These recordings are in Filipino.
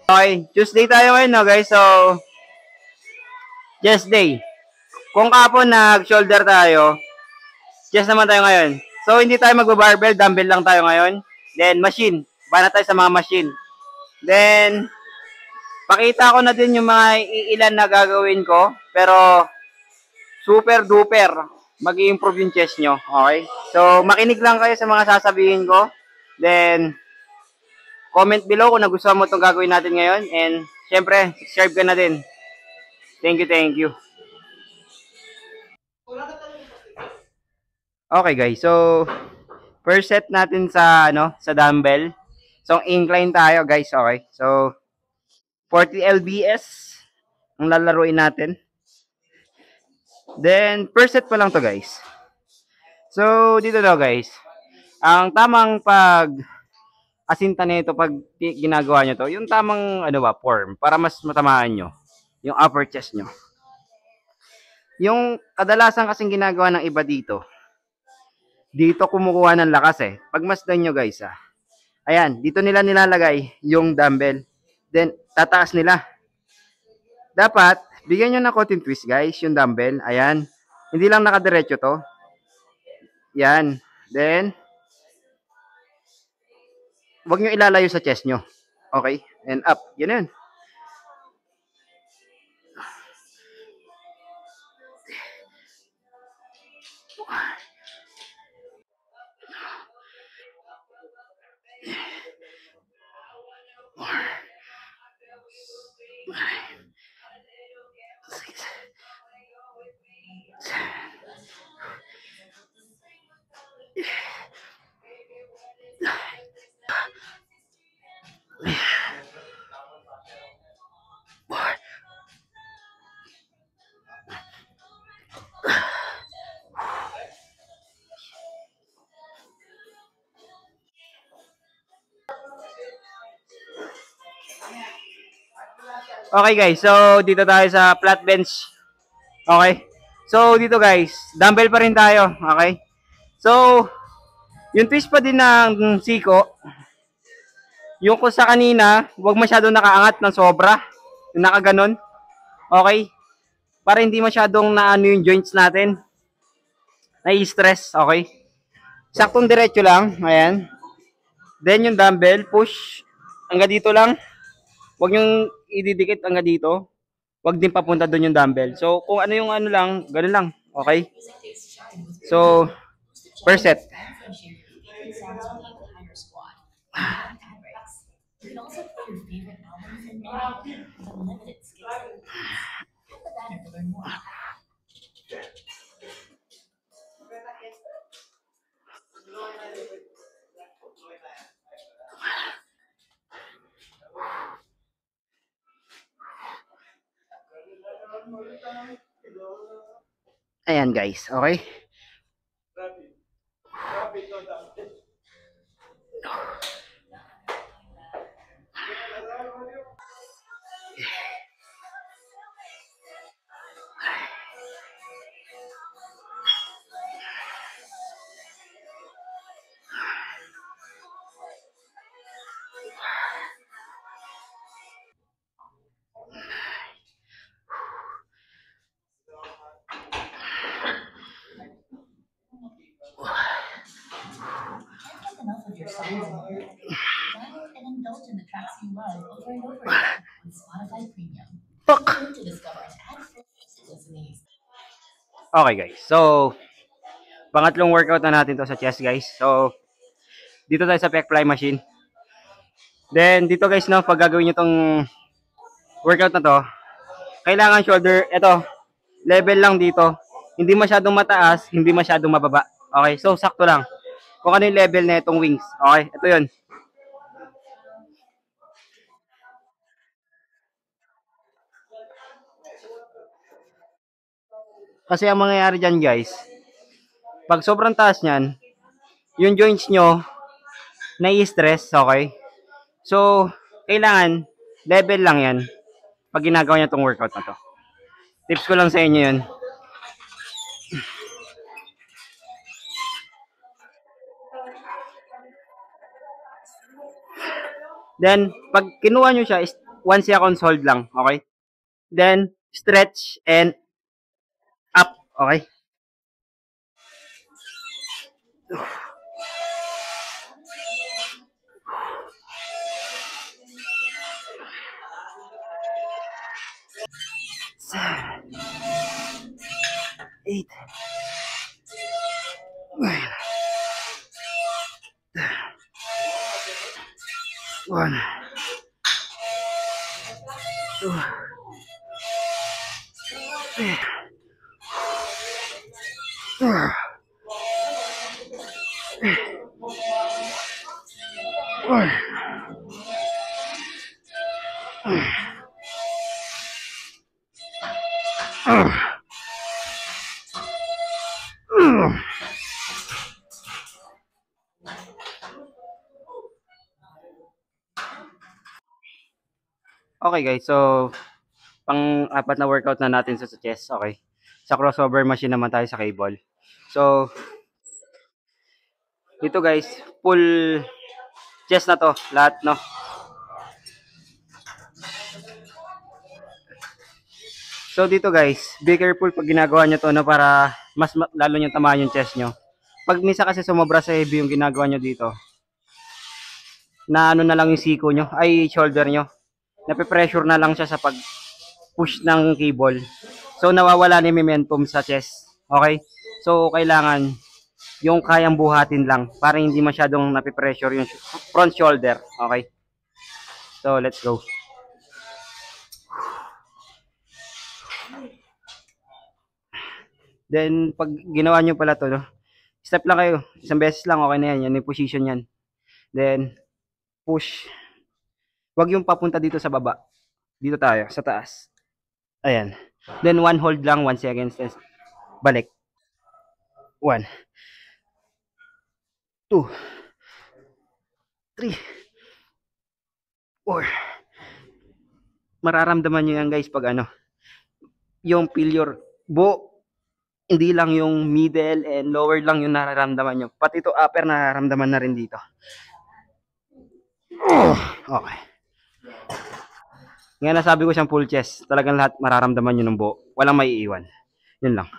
Okay, Tuesday tayo ngayon, no, guys. So, chest day. Kung kapon nag-shoulder tayo, chest naman tayo ngayon. So, hindi tayo mag-barbell, dumbbell lang tayo ngayon. Then, machine. Bana tayo sa mga machine. Then, pakita ko na din yung mga ilan na gagawin ko. Pero, super duper mag-i-improve yung chest nyo. Okay? So, makinig lang kayo sa mga sasabihin ko. Then, comment below kung nagustuhan mo itong gagawin natin ngayon. And, syempre, subscribe ka na din. Thank you, thank you. Okay, guys. So, first set natin sa, sa dumbbell. So, incline tayo, guys. Okay. So, 40 lbs ang lalaruin natin. Then, first set pa lang to, guys. So, dito daw, guys. Ang tamang asinta nito pag ginagawa nyo to, yung tamang, form, para mas matamaan nyo yung upper chest nyo. Yung kadalasan kasing ginagawa ng iba dito kumukuha ng lakas eh. Pagmasdan nyo, guys, ayan, dito nila nilalagay yung dumbbell. Then, tataas nila. Dapat, bigyan nyo ng konting twist, guys, yung dumbbell. Ayan. Hindi lang nakadiretso to. Yan. Then, huwag nyo ilalayo sa chest nyo. Okay? And up. Yan yun. Okay, guys. So, dito tayo sa flat bench. Okay? So, dito, guys, dumbbell pa rin tayo. Okay? So, yung twist pa din ng siko, yung ko sa kanina, huwag masyadong nakaangat ng sobra. Yung nakaganon. Okay? Para hindi masyadong naano yung joints natin. Na-stress. Okay? Saktong diretso lang. Ayan. Then, yung dumbbell, push. Hanggang dito lang. Huwag yung ididikit hanggang dito. Huwag din papunta doon yung dumbbell. So, kung ano yung lang, ganoon lang. Okay? So, first set. Ayan, guys. Okay? Enough of your songs and lyrics. Download and indulge in the tracks you love over and over again on Spotify Premium. To discover an ad-free listening. Okay, guys. So, pangatlong workout na natin to sa chest, guys. So, dito tayo sa pec fly machine. Then, dito, guys, no, pag gagawin nyo tong workout na to, kailangan shoulder, ito, level lang dito. Hindi masyadong mataas, hindi masyadong mababa. Okay, so, sakto lang. Kung ano yung level na itong wings. Okay, ito yun. Kasi ang mangyayari dyan, guys, pag sobrang taas nyan, yung joints nyo, nai-stress, okay? So, kailangan, level lang yan, pag ginagawa nyo itong workout na to. Tips ko lang sa inyo yun. Then, pag kinuha nyo siya, is 1 seconds hold lang. Okay? Then, stretch and up. Okay? Eight. One. Two. Three. Four. One. Okay guys, so pang-apat na workout na natin sa chest, okay? Sa crossover machine naman tayo sa cable. So, dito guys, full chest na to, lahat, no? So dito guys, be careful pag ginagawa nyo to, no? Para mas lalo nyo tamaan yung chest nyo. Pag minsan kasi sumobra sa heavy yung ginagawa nyo dito, na ano na lang yung siko nyo, ay shoulder nyo. Nape-pressure na lang siya sa pag-push ng cable. So nawawala na yung momentum sa chest. Okay? So kailangan yung kayang buhatin lang para hindi masyadong nape-pressure yung front shoulder. Okay? So let's go. Then pag ginawa nyo pala to, no? Step lang kayo. Isang beses lang, okay na yan. Yan yung position yan. Then push. Huwag yung papunta dito sa baba. Dito tayo, sa taas. Ayan. Then one hold lang, 1 seconds. Balik. 1, 2, 3, 4. Mararamdaman nyo yan guys pag ano, yung failure buo, hindi lang yung middle and lower lang yung nararamdaman nyo. Pati ito upper nararamdaman na rin dito. Okay. Ngayon nasabi ko siyang full chest. Talagang lahat mararamdaman nyo ng buo. Walang maiiwan. Yun lang.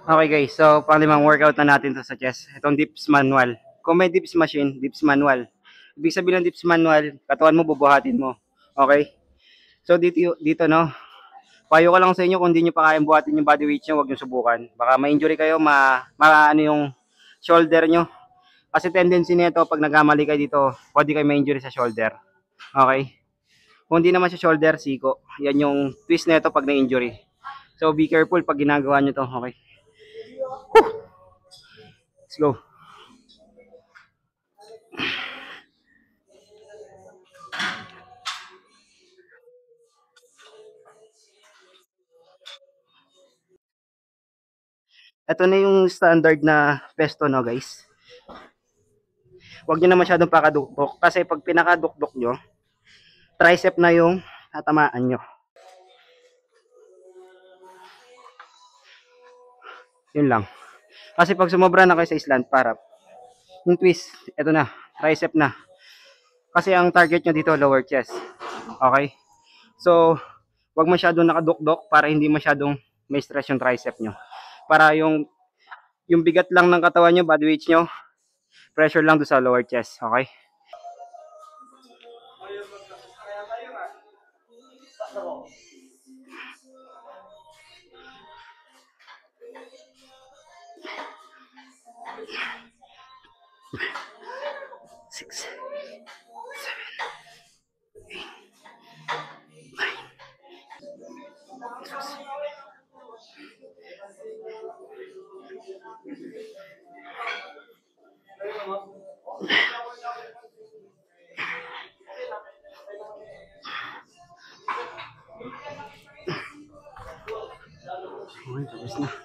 Okay guys, so panglimang workout na natin to sa chest. Itong dips manual. Kung may dips machine, dips manual. Ibig sabihin ng dips manual, katawan mo bubuhatin mo. Okay? So dito no, payo ko lang sa inyo kung hindi nyo pa kayang buhatin yung body weight nyo, huwag nyo subukan. Baka ma-injury kayo, ano yung shoulder nyo. Kasi tendency nito pag nagkamali kayo dito, pwede kayo ma-injury sa shoulder. Okay? Kung hindi naman sa shoulder, siko. Yan yung twist nito pag na-injury. So be careful pag ginagawa nyo to. Okay? Let's go. Ito na yung standard na pesto, no guys. Huwag nyo na masyadong pakadukdok. Kasi pag pinakadukdok nyo, tricep na yung tatamaan nyo. Yun lang. Kasi pag sumobra na kayo sa slant, para yung twist, ito na, tricep na. Kasi ang target nyo dito, lower chest. Okay? So, wag masyadong nakadukdok para hindi masyadong may stress yung tricep nyo. Para yung bigat lang ng katawan nyo, body weight nyo, pressure lang doon sa lower chest. Okay? Six. Uy, tapos na.